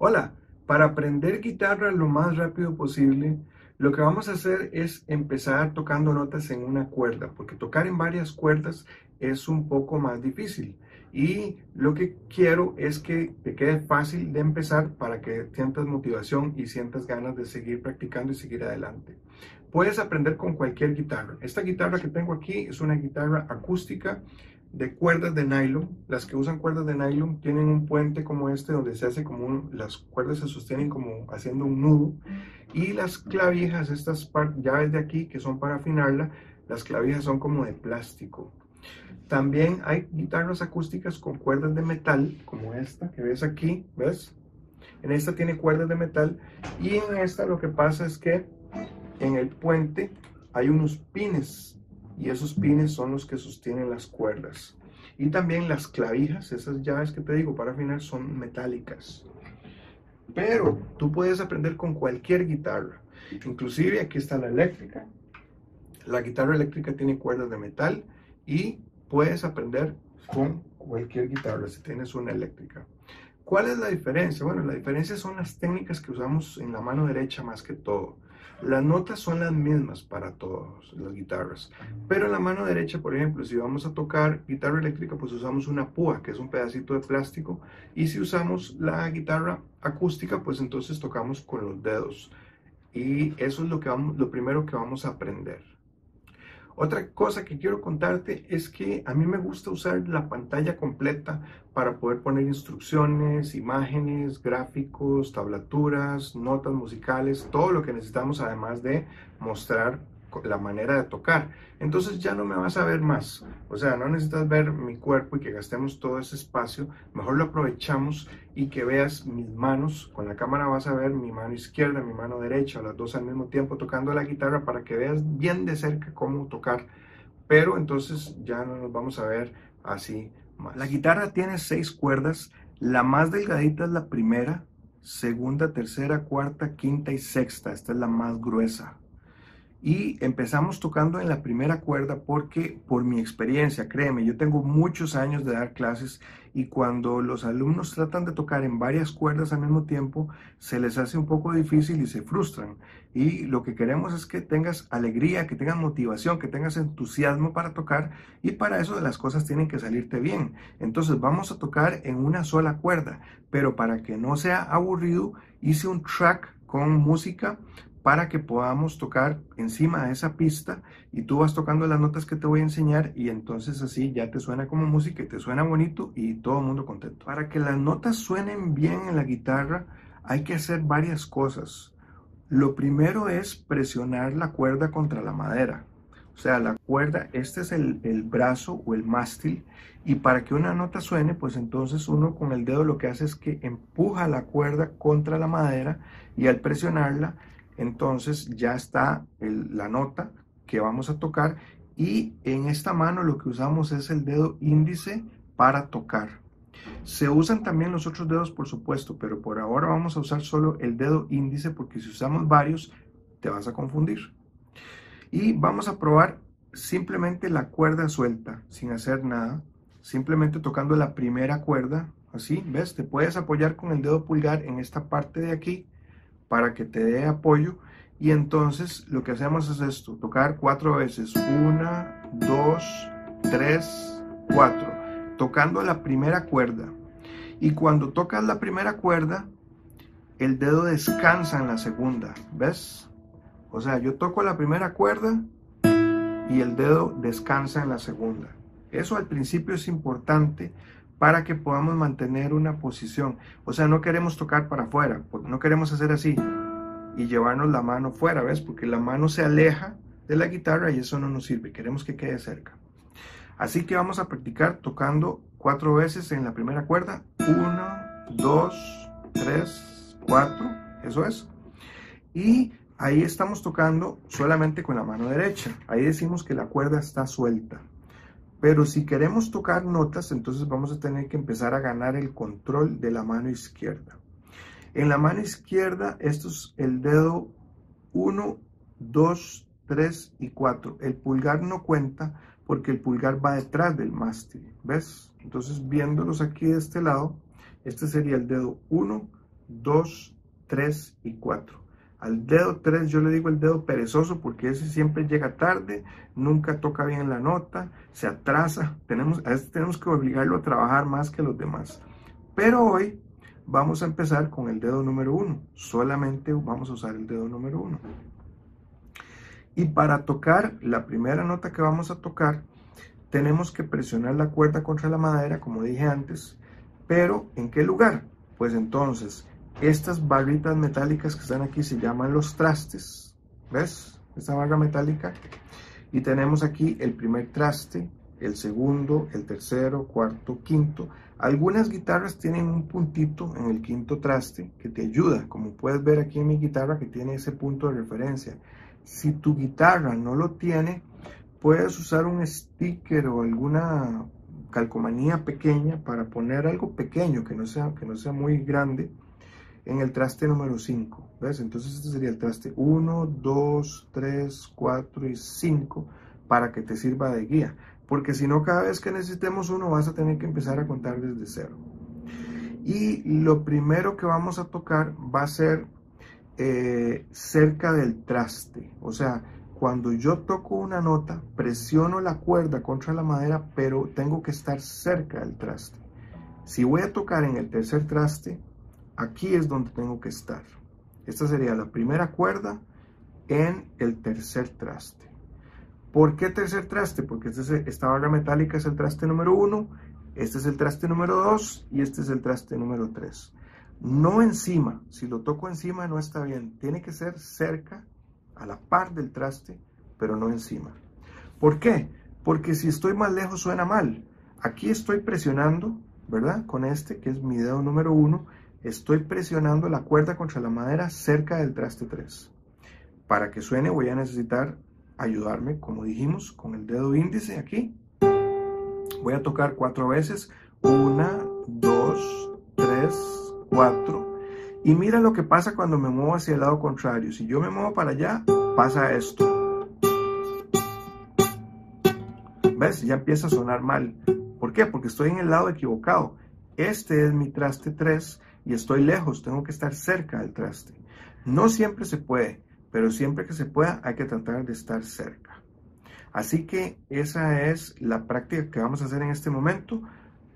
Hola, para aprender guitarra lo más rápido posible, lo que vamos a hacer es empezar tocando notas en una cuerda, porque tocar en varias cuerdas es un poco más difícil. Y lo que quiero es que te quede fácil de empezar para que sientas motivación y sientas ganas de seguir practicando y seguir adelante. Puedes aprender con cualquier guitarra. Esta guitarra que tengo aquí es una guitarra acústica de cuerdas de nylon. Las que usan cuerdas de nylon tienen un puente como este donde se hace las cuerdas se sostienen como haciendo un nudo, y las clavijas, estas llaves de aquí que son para afinarla, las clavijas son como de plástico. También hay guitarras acústicas con cuerdas de metal, como esta que ves aquí, ¿ves? En esta tiene cuerdas de metal, y en esta lo que pasa es que en el puente hay unos pines, y esos pines son los que sostienen las cuerdas. Y también las clavijas, esas llaves que te digo para afinar, son metálicas. Pero tú puedes aprender con cualquier guitarra. Inclusive aquí está la eléctrica. La guitarra eléctrica tiene cuerdas de metal y puedes aprender con cualquier guitarra si tienes una eléctrica. ¿Cuál es la diferencia? Bueno, la diferencia son las técnicas que usamos en la mano derecha más que todo. Las notas son las mismas para todas las guitarras, pero en la mano derecha, por ejemplo, si vamos a tocar guitarra eléctrica, pues usamos una púa, que es un pedacito de plástico, y si usamos la guitarra acústica, pues entonces tocamos con los dedos. Y eso es lo primero que vamos a aprender. Otra cosa que quiero contarte es que a mí me gusta usar la pantalla completa para poder poner instrucciones, imágenes, gráficos, tablaturas, notas musicales, todo lo que necesitamos además de mostrar la manera de tocar. Entonces ya no me vas a ver más, o sea, no necesitas ver mi cuerpo y que gastemos todo ese espacio, mejor lo aprovechamos y que veas mis manos. Con la cámara vas a ver mi mano izquierda, mi mano derecha, las dos al mismo tiempo tocando la guitarra para que veas bien de cerca cómo tocar, pero entonces ya no nos vamos a ver así más. La guitarra tiene 6 cuerdas, la más delgadita es la primera, segunda, tercera, cuarta, quinta y sexta, esta es la más gruesa. Y empezamos tocando en la primera cuerda porque por mi experiencia, créeme, yo tengo muchos años de dar clases, y cuando los alumnos tratan de tocar en varias cuerdas al mismo tiempo, se les hace un poco difícil y se frustran. Y lo que queremos es que tengas alegría, que tengas motivación, que tengas entusiasmo para tocar, y para eso las cosas tienen que salirte bien. Entonces vamos a tocar en una sola cuerda, pero para que no sea aburrido, hice un track con música para que podamos tocar encima de esa pista, y tú vas tocando las notas que te voy a enseñar, y entonces así ya te suena como música y te suena bonito y todo el mundo contento. Para que las notas suenen bien en la guitarra hay que hacer varias cosas. Lo primero es presionar la cuerda contra la madera. O sea, la cuerda, este es el brazo o el mástil, y para que una nota suene, pues entonces uno con el dedo lo que hace es que empuja la cuerda contra la madera, y al presionarla, entonces ya está la nota que vamos a tocar, y en esta mano lo que usamos es el dedo índice para tocar. Se usan también los otros dedos, por supuesto, pero por ahora vamos a usar solo el dedo índice, porque si usamos varios te vas a confundir. Y vamos a probar simplemente la cuerda suelta, sin hacer nada, simplemente tocando la primera cuerda, así, ¿ves? Te puedes apoyar con el dedo pulgar en esta parte de aquí para que te dé apoyo, y entonces lo que hacemos es esto, tocar 4 veces, 1, 2, 3, 4, tocando la primera cuerda. Y cuando tocas la primera cuerda, el dedo descansa en la segunda, ¿ves? O sea, yo toco la primera cuerda y el dedo descansa en la segunda. Eso al principio es importante para que podamos mantener una posición. O sea, no queremos tocar para afuera, no queremos hacer así y llevarnos la mano fuera, ¿ves? Porque la mano se aleja de la guitarra y eso no nos sirve, queremos que quede cerca. Así que vamos a practicar tocando 4 veces en la primera cuerda. 1, 2, 3, 4, eso es. Y ahí estamos tocando solamente con la mano derecha. Ahí decimos que la cuerda está suelta. Pero si queremos tocar notas, entonces vamos a tener que empezar a ganar el control de la mano izquierda. En la mano izquierda, esto es el dedo 1, 2, 3 y 4. El pulgar no cuenta porque el pulgar va detrás del mástil, ¿ves? Entonces, viéndolos aquí de este lado, este sería el dedo 1, 2, 3 y 4. Al dedo 3 yo le digo el dedo perezoso porque ese siempre llega tarde, nunca toca bien la nota, se atrasa. A este tenemos que obligarlo a trabajar más que los demás. Pero hoy vamos a empezar con el dedo número 1. Solamente vamos a usar el dedo número 1. Y para tocar la primera nota que vamos a tocar, tenemos que presionar la cuerda contra la madera, como dije antes. Pero, ¿en qué lugar? Pues entonces, estas barritas metálicas que están aquí se llaman los trastes. ¿Ves? Esta barra metálica. Y tenemos aquí el primer traste, el segundo, el tercero, cuarto, quinto. Algunas guitarras tienen un puntito en el quinto traste que te ayuda, como puedes ver aquí en mi guitarra que tiene ese punto de referencia. Si tu guitarra no lo tiene, puedes usar un sticker o alguna calcomanía pequeña para poner algo pequeño que no sea muy grande en el traste número 5. ¿Ves? Entonces este sería el traste 1, 2, 3, 4 y 5 para que te sirva de guía. Porque si no, cada vez que necesitemos uno vas a tener que empezar a contar desde cero. Y lo primero que vamos a tocar va a ser cerca del traste. O sea, cuando yo toco una nota, presiono la cuerda contra la madera, pero tengo que estar cerca del traste. Si voy a tocar en el tercer traste, aquí es donde tengo que estar. Esta sería la primera cuerda en el tercer traste. ¿Por qué tercer traste? Porque esta barra metálica es el traste número 1, este es el traste número 2 y este es el traste número 3. No encima, si lo toco encima no está bien, tiene que ser cerca, a la par del traste, pero no encima. ¿Por qué? Porque si estoy más lejos suena mal. Aquí estoy presionando, ¿verdad? Con este, que es mi dedo número 1, estoy presionando la cuerda contra la madera cerca del traste 3. Para que suene voy a necesitar ayudarme, como dijimos, con el dedo índice aquí. Voy a tocar 4 veces. 1, 2, 3, 4. Y mira lo que pasa cuando me muevo hacia el lado contrario. Si yo me muevo para allá, pasa esto. ¿Ves? Ya empieza a sonar mal. ¿Por qué? Porque estoy en el lado equivocado. Este es mi traste 3 y estoy lejos. Tengo que estar cerca del traste. No siempre se puede, pero siempre que se pueda hay que tratar de estar cerca. Así que esa es la práctica que vamos a hacer en este momento.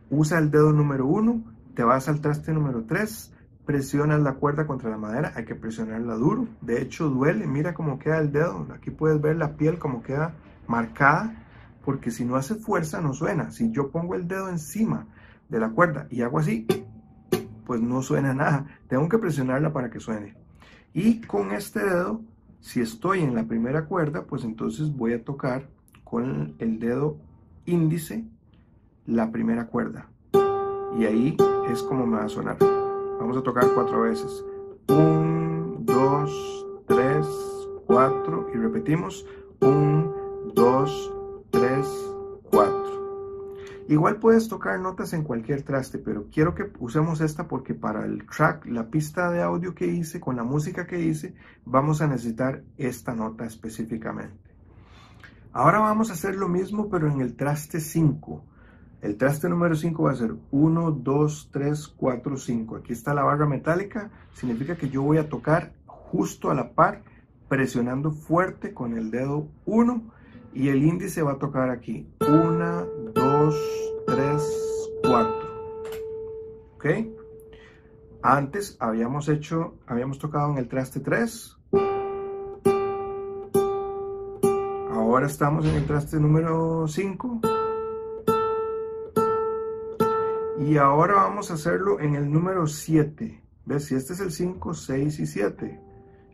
Usa el dedo número 1, te vas al traste número 3, presionas la cuerda contra la madera, hay que presionarla duro, de hecho duele, mira cómo queda el dedo, aquí puedes ver la piel como queda marcada, porque si no hace fuerza no suena. Si yo pongo el dedo encima de la cuerda y hago así, pues no suena nada, tengo que presionarla para que suene. Y con este dedo, si estoy en la primera cuerda, pues entonces voy a tocar con el dedo índice la primera cuerda. Y ahí es como me va a sonar. Vamos a tocar 4 veces. 1, 2, 3, 4. Y repetimos. 1, 2, 3, 4. Igual puedes tocar notas en cualquier traste, pero quiero que usemos esta porque para el track, la pista de audio que hice, con la música que hice, vamos a necesitar esta nota específicamente. Ahora vamos a hacer lo mismo, pero en el traste 5. El traste número 5 va a ser 1, 2, 3, 4, 5. Aquí está la barra metálica, significa que yo voy a tocar justo a la par, presionando fuerte con el dedo 1 y el índice va a tocar aquí. 1, 2, 3, 4. ¿Ok? Antes habíamos tocado en el traste 3. Ahora estamos en el traste número 5. Y ahora vamos a hacerlo en el número 7. ¿Ves? Si este es el 5, 6 y 7.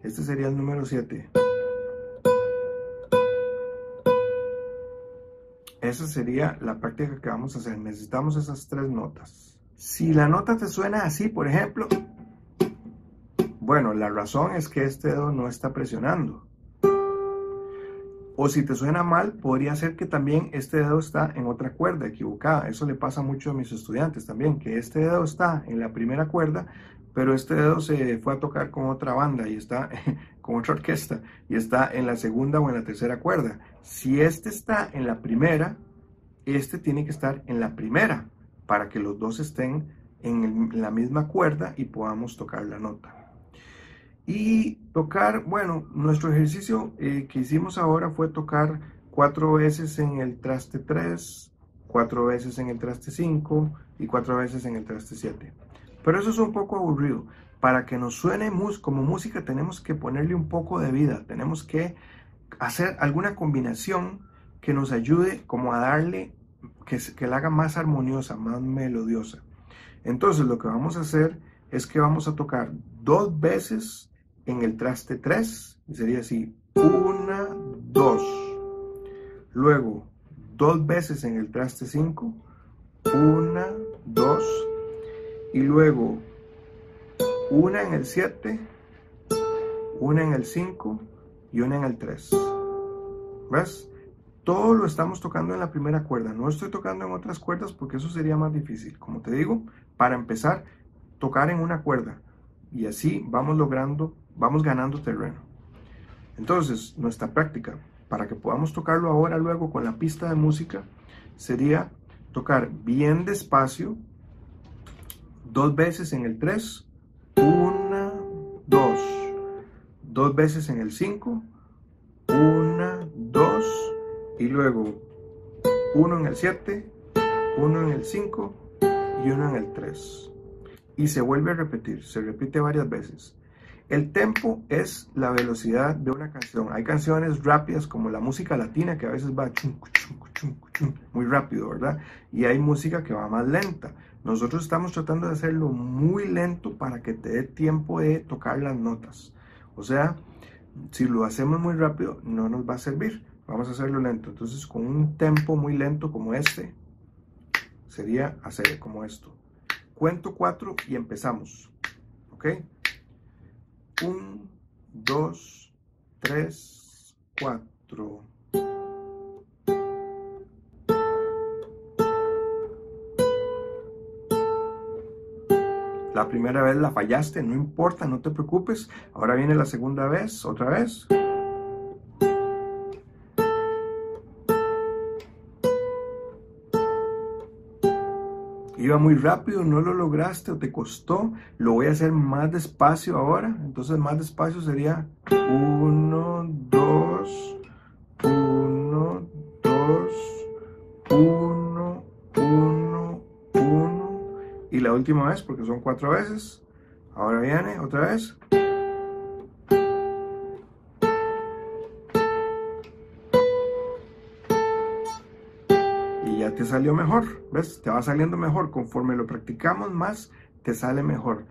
Este sería el número 7. Esa sería la práctica que vamos a hacer. Necesitamos esas 3 notas. Si la nota te suena así, por ejemplo, bueno, la razón es que este dedo no está presionando. O si te suena mal, podría ser que también este dedo está en otra cuerda equivocada. Eso le pasa mucho a mis estudiantes también, que este dedo está en la primera cuerda, pero este dedo se fue a tocar con otra banda y está con otra orquesta y está en la segunda o en la tercera cuerda. Si este está en la primera, este tiene que estar en la primera para que los dos estén en la misma cuerda y podamos tocar la nota. Y tocar, bueno, nuestro ejercicio que hicimos ahora fue tocar 4 veces en el traste 3, 4 veces en el traste 5 y 4 veces en el traste 7. Pero eso es un poco aburrido. Para que nos suene como música tenemos que ponerle un poco de vida, tenemos que hacer alguna combinación que nos ayude como a darle, que la haga más armoniosa, más melodiosa. Entonces lo que vamos a hacer es que vamos a tocar 2 veces en el traste 3, y sería así, 1, 2. Luego 2 veces en el traste 5, 1, 2. Y luego 1 en el 7, 1 en el 5 y 1 en el 3. ¿Ves? Todo lo estamos tocando en la primera cuerda. No estoy tocando en otras cuerdas porque eso sería más difícil. Como te digo, para empezar, tocar en una cuerda. Y así vamos ganando terreno. Entonces, nuestra práctica, para que podamos tocarlo ahora luego con la pista de música, sería tocar bien despacio, 2 veces en el 3, 1, 2, 2 veces en el 5, 1, 2, y luego 1 en el 7, 1 en el 5 y 1 en el 3. Y se vuelve a repetir, se repite varias veces. El tempo es la velocidad de una canción. Hay canciones rápidas como la música latina que a veces va muy rápido, ¿verdad? Y hay música que va más lenta. Nosotros estamos tratando de hacerlo muy lento para que te dé tiempo de tocar las notas. O sea, si lo hacemos muy rápido no nos va a servir. Vamos a hacerlo lento. Entonces con un tempo muy lento como este, sería hacer como esto. Cuento 4 y empezamos. ¿Ok? 1, 2, 3, 4. La primera vez la fallaste, no importa, no te preocupes. Ahora viene la segunda vez, otra vez. Iba muy rápido, no lo lograste o te costó. Lo voy a hacer más despacio ahora. Entonces más despacio sería 1, 2, 1, 2, 1, 1, 1. Y la última vez, porque son 4 veces. Ahora viene otra vez. Y ya te salió mejor, ¿ves? Te va saliendo mejor. Conforme lo practicamos más, te sale mejor.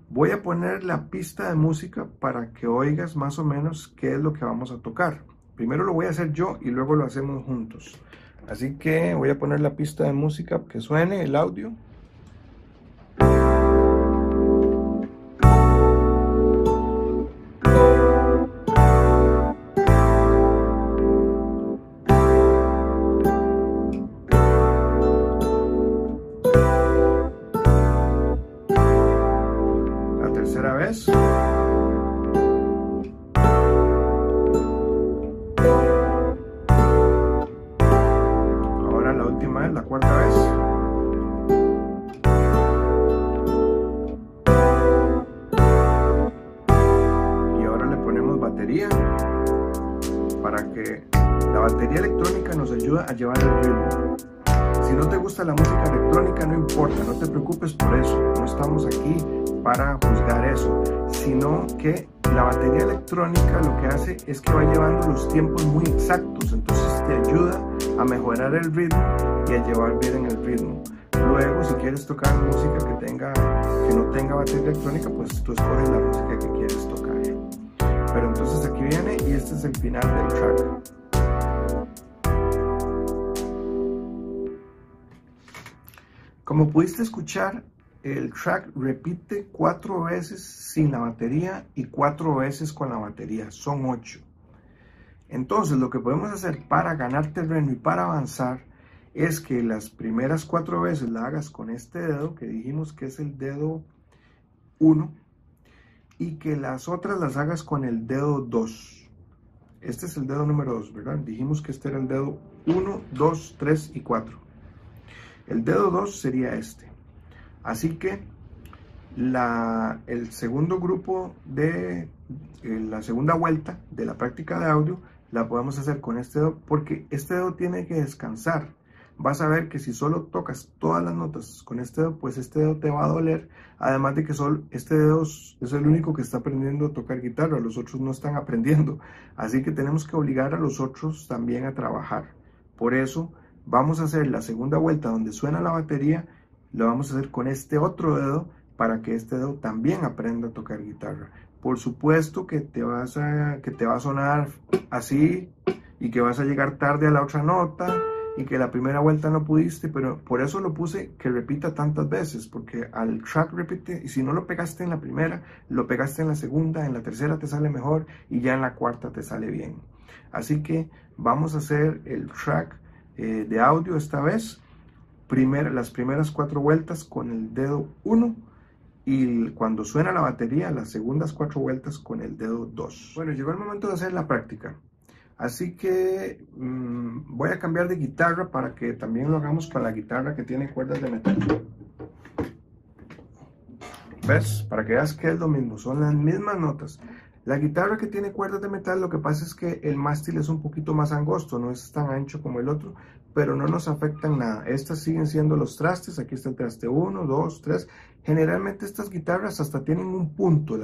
Voy a poner la pista de música para que oigas más o menos qué es lo que vamos a tocar. Primero lo voy a hacer yo y luego lo hacemos juntos. Así que voy a poner la pista de música, que suene el audio. Tercera vez. Ahora la última vez, la cuarta vez. Y ahora le ponemos batería para que la batería electrónica nos ayude a llevar el ritmo. Si no te gusta la música electrónica, no importa, no te preocupes por eso. No estamos aquí para juzgar eso, sino que la batería electrónica lo que hace es que va llevando los tiempos muy exactos, entonces te ayuda a mejorar el ritmo y a llevar bien en el ritmo. Luego, si quieres tocar música que no tenga batería electrónica, pues tú escoges la música que quieres tocar. Pero entonces aquí viene y este es el final del track. Como pudiste escuchar, el track repite 4 veces sin la batería y 4 veces con la batería, son 8. Entonces lo que podemos hacer para ganar terreno y para avanzar es que las primeras 4 veces la hagas con este dedo, que dijimos que es el dedo 1, y que las otras las hagas con el dedo 2. Este es el dedo número 2, ¿verdad? Dijimos que este era el dedo 1, 2, 3 y 4. El dedo 2 sería este. Así que el segundo grupo de la segunda vuelta de la práctica de audio la podemos hacer con este dedo, porque este dedo tiene que descansar. Vas a ver que si solo tocas todas las notas con este dedo, pues este dedo te va a doler, además de que solo este dedo es el único que está aprendiendo a tocar guitarra, los otros no están aprendiendo, así que tenemos que obligar a los otros también a trabajar. Por eso vamos a hacer la segunda vuelta donde suena la batería, lo vamos a hacer con este otro dedo, para que este dedo también aprenda a tocar guitarra. Por supuesto que te va a sonar así y que vas a llegar tarde a la otra nota y que la primera vuelta no pudiste, pero por eso lo puse que repita tantas veces, porque al track repite, y si no lo pegaste en la primera, lo pegaste en la segunda, en la tercera te sale mejor y ya en la cuarta te sale bien. Así que vamos a hacer el track de audio esta vez, las primeras 4 vueltas con el dedo 1, y cuando suena la batería, las segundas 4 vueltas con el dedo 2. Bueno, llegó el momento de hacer la práctica. Así que voy a cambiar de guitarra para que también lo hagamos con la guitarra que tiene cuerdas de metal. ¿Ves? Para que veas que es lo mismo, son las mismas notas. La guitarra que tiene cuerdas de metal, lo que pasa es que el mástil es un poquito más angosto, no es tan ancho como el otro, pero no nos afecta en nada. Estas siguen siendo los trastes, aquí está el traste 1, 2, 3. Generalmente estas guitarras hasta tienen un punto,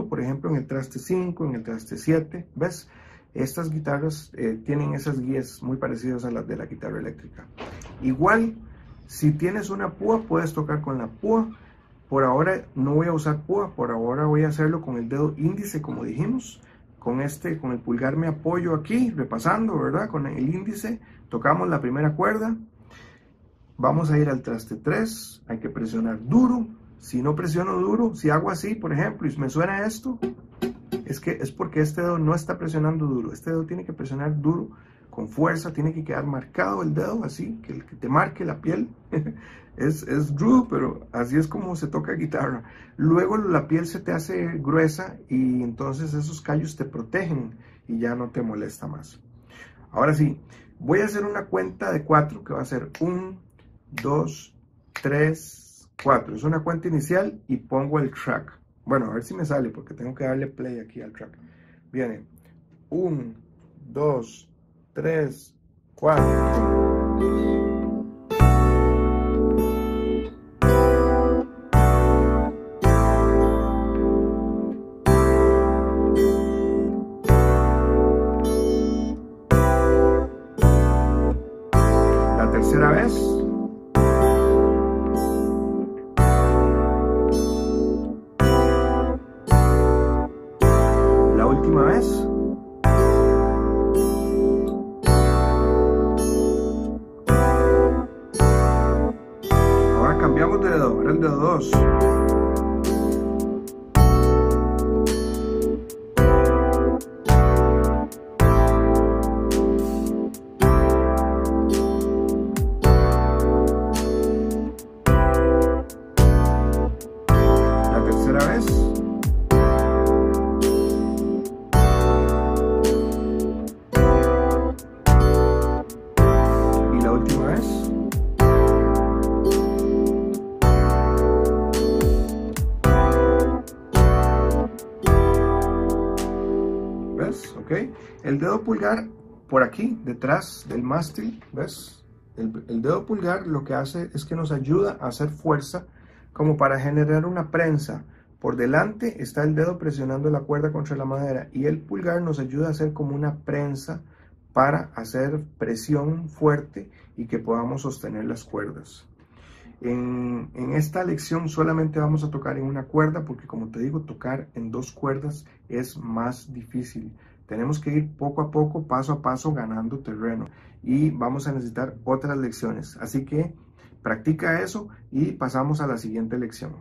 por ejemplo, en el traste 5, en el traste 7, ¿ves? Estas guitarras tienen esas guías muy parecidas a las de la guitarra eléctrica. Igual, si tienes una púa, puedes tocar con la púa. Por ahora no voy a usar púa, por ahora voy a hacerlo con el dedo índice, como dijimos. Con el pulgar me apoyo aquí, repasando, ¿verdad? Con el índice tocamos la primera cuerda. Vamos a ir al traste 3, hay que presionar duro. Si no presiono duro, si hago así, por ejemplo, y me suena esto, es porque este dedo no está presionando duro. Este dedo tiene que presionar duro, con fuerza, tiene que quedar marcado el dedo, así, que te marque la piel. Es rudo, pero así es como se toca guitarra. Luego la piel se te hace gruesa y entonces esos callos te protegen y ya no te molesta más. Ahora sí, voy a hacer una cuenta de 4 que va a ser 1, 2, 3, 4. Es una cuenta inicial y pongo el track. Bueno, a ver si me sale porque tengo que darle play aquí al track. Viene 1, 2, 3, 4. Tercera vez. La última vez. Ahora cambiamos de dedo, ahora el dedo 2. ¿Ok? El dedo pulgar por aquí, detrás del mástil, ¿ves? El dedo pulgar lo que hace es que nos ayuda a hacer fuerza como para generar una prensa. Por delante está el dedo presionando la cuerda contra la madera y el pulgar nos ayuda a hacer como una prensa para hacer presión fuerte y que podamos sostener las cuerdas. En esta lección solamente vamos a tocar en una cuerda porque, como te digo, tocar en 2 cuerdas es más difícil. Tenemos que ir poco a poco, paso a paso, ganando terreno y vamos a necesitar otras lecciones. Así que practica eso y pasamos a la siguiente lección.